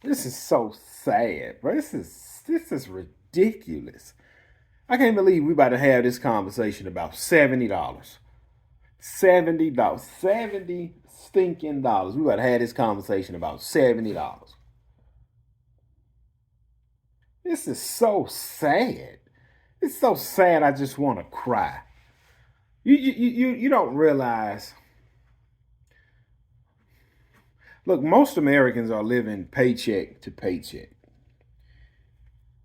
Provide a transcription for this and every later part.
This is so sad, bro. This is ridiculous. I can't believe we about to have this conversation about $70. $70. 70 stinking dollars. We about to have this conversation about $70. This is so sad. It's so sad I just want to cry. You don't realize. Look, most Americans are living paycheck to paycheck.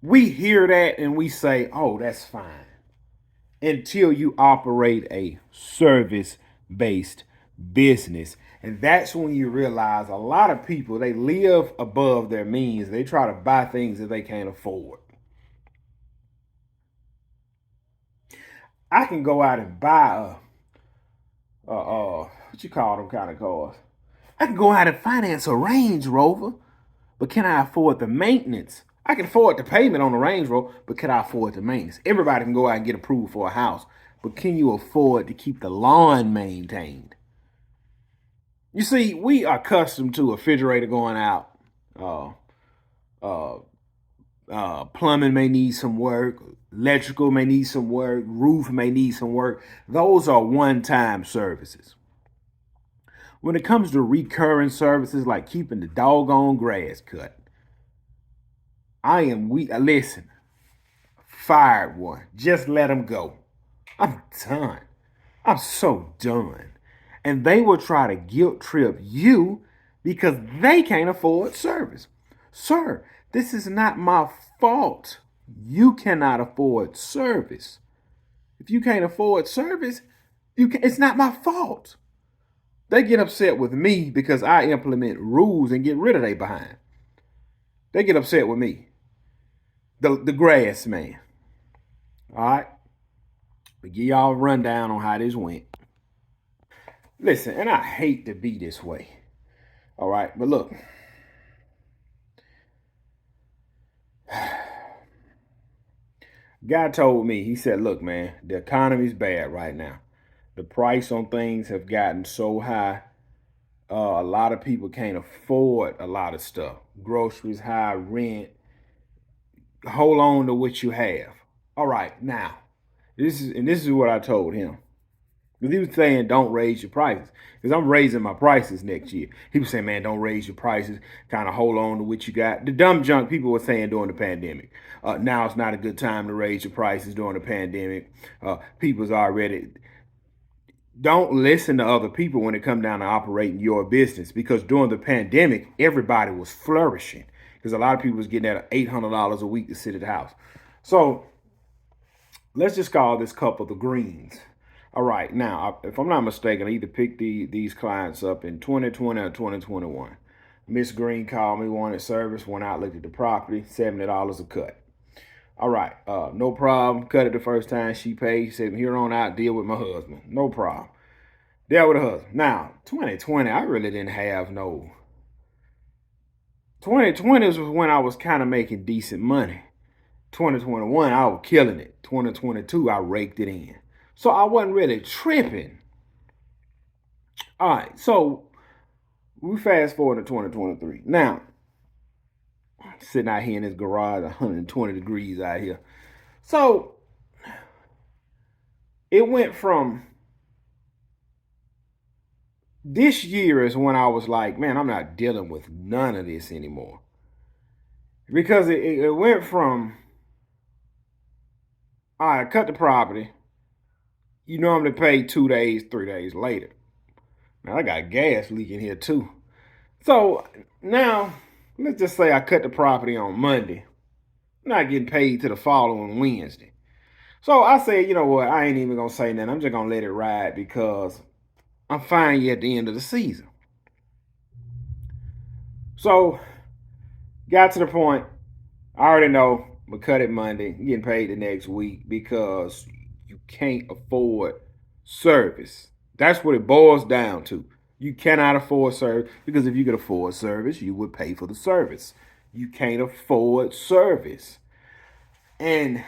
We hear that and we say, "Oh, that's fine." Until you operate a service-based business. And that's when you realize a lot of people, they live above their means. They try to buy things that they can't afford. I can go out and buy what you call them kind of cars. I can go out and finance a Range Rover, but can I afford the maintenance? I can afford the payment on the Range Rover, but can I afford the maintenance? Everybody can go out and get approved for a house, but can you afford to keep the lawn maintained? You see, we are accustomed to a refrigerator going out. Uh, uh, Plumbing may need some work. Electrical may need some work. Roof may need some work. Those are one-time services. When it comes to recurring services like keeping the doggone grass cut, I am weak. Listen, fired one. Just let him go. I'm done. I'm so done. And they will try to guilt trip you because they can't afford service. Sir, this is not my fault. You cannot afford service. If you can't afford service, it's not my fault. They get upset with me because I implement rules and get rid of their behind. They get upset with me, the grass man. All right, but give y'all a rundown on how this went. Listen, and I hate to be this way. All right, but look, guy told me, he said, look, man, the economy's bad right now. The price on things have gotten so high. A lot of people can't afford a lot of stuff. Groceries high, rent. Hold on to what you have. All right, now, this is what I told him. Because he was saying, don't raise your prices. Because I'm raising my prices next year. He was saying, man, don't raise your prices. Kind of hold on to what you got. The dumb junk people were saying during the pandemic. Now it's not a good time to raise your prices during the pandemic. People's already. Don't listen to other people when it comes down to operating your business. Because during the pandemic, everybody was flourishing. Because a lot of people was getting at $800 a week to sit at the house. So let's just call this couple the Greens. All right, now, if I'm not mistaken, I either picked these clients up in 2020 or 2021. Miss Green called me, wanted service, went out, looked at the property, $70 a cut. All right, no problem. Cut it the first time she paid. She said, here on out, deal with my husband. No problem. Deal with the husband. Now, 2020, I really didn't have no. 2020 was when I was kind of making decent money. 2021, I was killing it. 2022, I raked it in. So I wasn't really tripping. All right, so we fast forward to 2023. Now, sitting out here in this garage, 120 degrees out here. So it went from this year is when I was like, man, I'm not dealing with none of this anymore. Because it went from, all right, cut the property. You normally pay 2 days, 3 days later. Now I got gas leaking here too. So now, let's just say I cut the property on Monday. I'm not getting paid to the following Wednesday. So I said, you know what? I ain't even gonna say nothing. I'm just gonna let it ride because I'm fine at the end of the season. So got to the point. I already know. But cut it Monday. You're getting paid the next week because you can't afford service. That's what it boils down to. You cannot afford service because if you could afford service, you would pay for the service. You can't afford service. And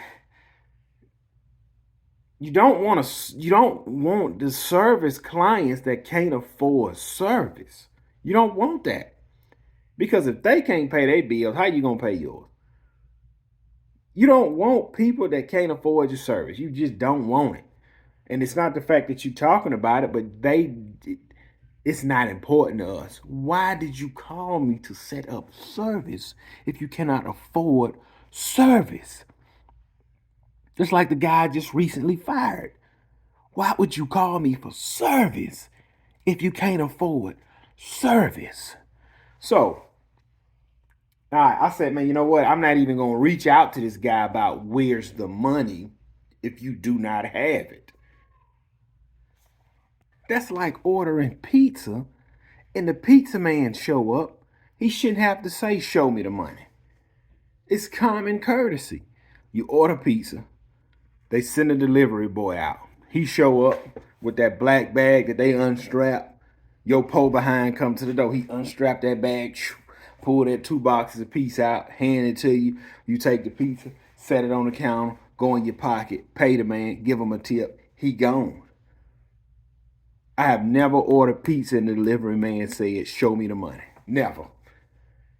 you don't want the service clients that can't afford service. You don't want that. Because if they can't pay their bills, how you gonna pay yours? You don't want people that can't afford your service. You just don't want it. And it's not the fact that you're talking about it, but it's not important to us. Why did you call me to set up service if you cannot afford service? Just like the guy just recently fired. Why would you call me for service if you can't afford service? So, all right, I said, man, you know what? I'm not even going to reach out to this guy about where's the money if you do not have it. That's like ordering pizza and the pizza man show up. He shouldn't have to say, show me the money. It's common courtesy. You order pizza, they send a delivery boy out. He show up with that black bag that they unstrap. Your pole behind come to the door. He unstrap that bag, pull that 2 boxes of pizza out, hand it to you. You take the pizza, set it on the counter, go in your pocket, pay the man, give him a tip. He gone. I have never ordered pizza and the delivery man said, show me the money. Never.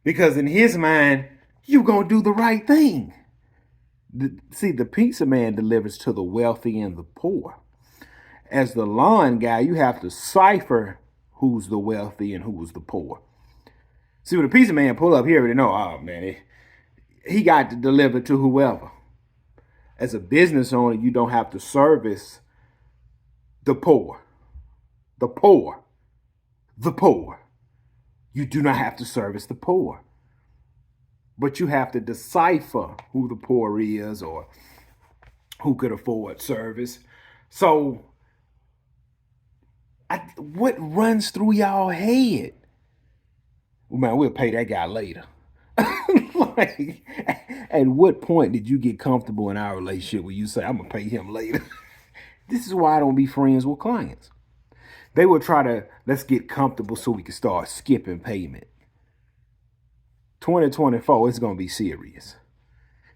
Because in his mind, you gonna do the right thing. See, the pizza man delivers to the wealthy and the poor. As the lawn guy, you have to cipher who's the wealthy and who's the poor. See, when the pizza man pull up here, they know, oh man, he got to deliver to whoever. As a business owner, you don't have to service the poor. The poor. The poor. You do not have to service the poor. But you have to decipher who the poor is or who could afford service. So, what runs through y'all head? Well, man, we'll pay that guy later. Like, at what point did you get comfortable in our relationship where you say, I'm going to pay him later? This is why I don't be friends with clients. They will try to, let's get comfortable so we can start skipping payment. 2024, it's going to be serious.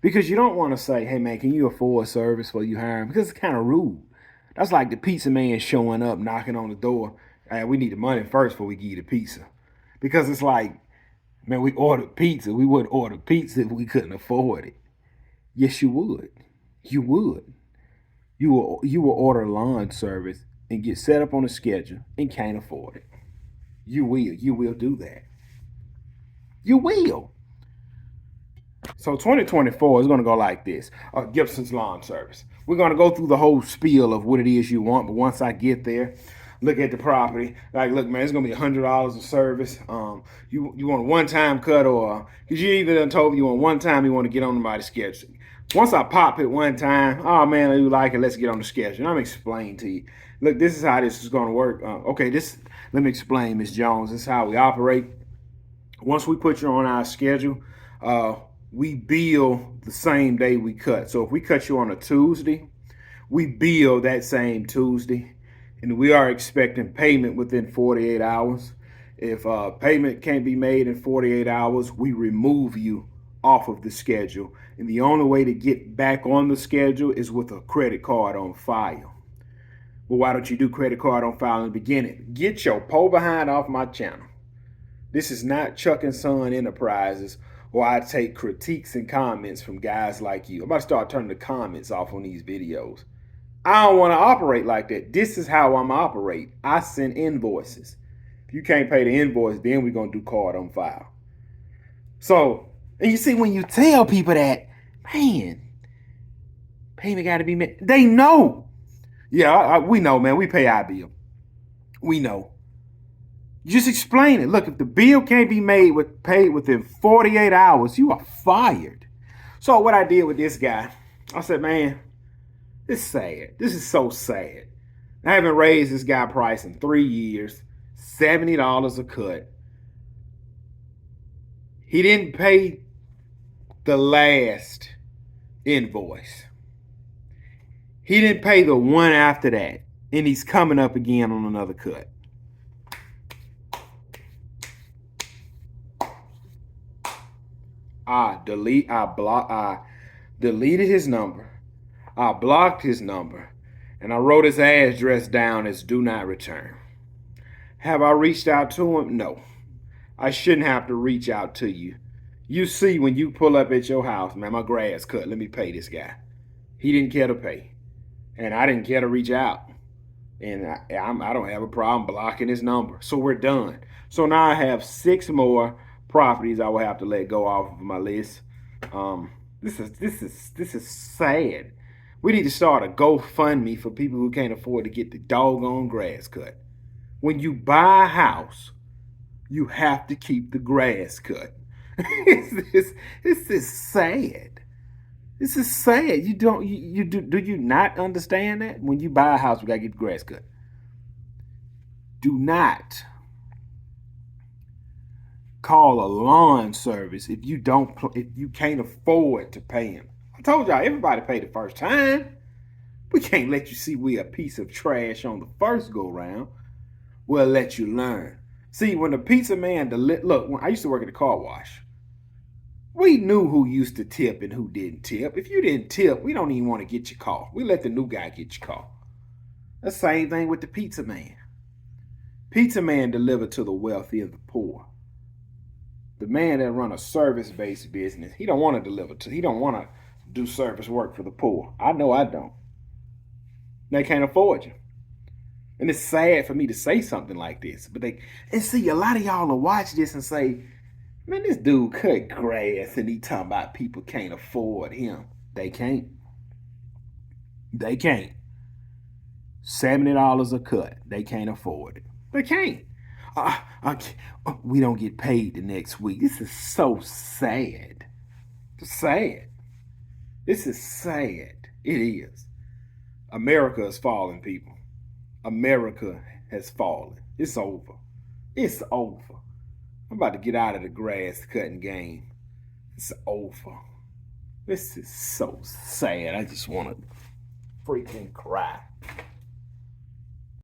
Because you don't want to say, hey, man, can you afford service for you hiring? Because it's kind of rude. That's like the pizza man showing up, knocking on the door. Hey, we need the money first before we give you the pizza. Because it's like, man, we ordered pizza. We wouldn't order pizza if we couldn't afford it. Yes, you would. You would. You will order lawn service and get set up on a schedule and can't afford it. You will. You will do that. You will. So 2024 is going to go like this. Gibson's Lawn Service. We're going to go through the whole spiel of what it is you want. But once I get there, look at the property. Like, look, man, it's going to be $100 of service. You want a one-time cut or because you even told me you want one time you want to get on somebody's schedule. Once I pop it one time, oh, man, you like it, let's get on the schedule. And I'm explaining to you. Look, this is how this is going to work. Let me explain, Ms. Jones. This is how we operate. Once we put you on our schedule, we bill the same day we cut. So if we cut you on a Tuesday, we bill that same Tuesday. And we are expecting payment within 48 hours. If payment can't be made in 48 hours, we remove you off of the schedule. And the only way to get back on the schedule is with a credit card on file. Well, why don't you do credit card on file in the beginning? Get your pole behind off my channel. This is not Chuck and Son Enterprises where I take critiques and comments from guys like you. I'm about to start turning the comments off on these videos. I don't want to operate like that. This is how I'm operate. I send invoices. If you can't pay the invoice, then we're going to do card on file. So, and you see, when you tell people that, man, payment got to be made. They know. Yeah, we know, man. We pay our bill. We know. Just explain it. Look, if the bill can't be paid within 48 hours, you are fired. So what I did with this guy, I said, man, this is sad. This is so sad. I haven't raised this guy price in 3 years, $70 a cut. He didn't pay the last invoice. He didn't pay the one after that. And he's coming up again on another cut. I deleted his number. I blocked his number. And I wrote his address down as do not return. Have I reached out to him? No. I shouldn't have to reach out to you. You see, when you pull up at your house, man, my grass cut. Let me pay this guy. He didn't care to pay, and I didn't care to reach out. And I don't have a problem blocking his number. So we're done. So now I have 6 more properties I will have to let go off of my list. This is sad. We need to start a GoFundMe for people who can't afford to get the doggone grass cut. When you buy a house, you have to keep the grass cut. This is sad. This is sad. You don't you do you not understand that? When you buy a house, we gotta get the grass cut. Do not call a lawn service if you can't afford to pay them. I told y'all everybody pay the first time. We can't let you see we a piece of trash on the first go round. We'll let you learn. See, when the pizza man look, when I used to work at the car wash. We knew who used to tip and who didn't tip. If you didn't tip, we don't even want to get your car. We let the new guy get your car. The same thing with the pizza man. Pizza man delivered to the wealthy and the poor. The man that run a service-based business, he don't want to he don't want to do service work for the poor. I know I don't. They can't afford you. And it's sad for me to say something like this. And see, a lot of y'all will watch this and say, man, this dude cut grass and he talking about people can't afford him. They can't. They can't. $70 a cut. They can't afford it. They can't. We don't get paid the next week. This is so sad. It's sad. This is sad. It is. America is falling, people. America has fallen. It's over. It's over. I'm about to get out of the grass cutting game. It's over. This is so sad. I just want to freaking cry.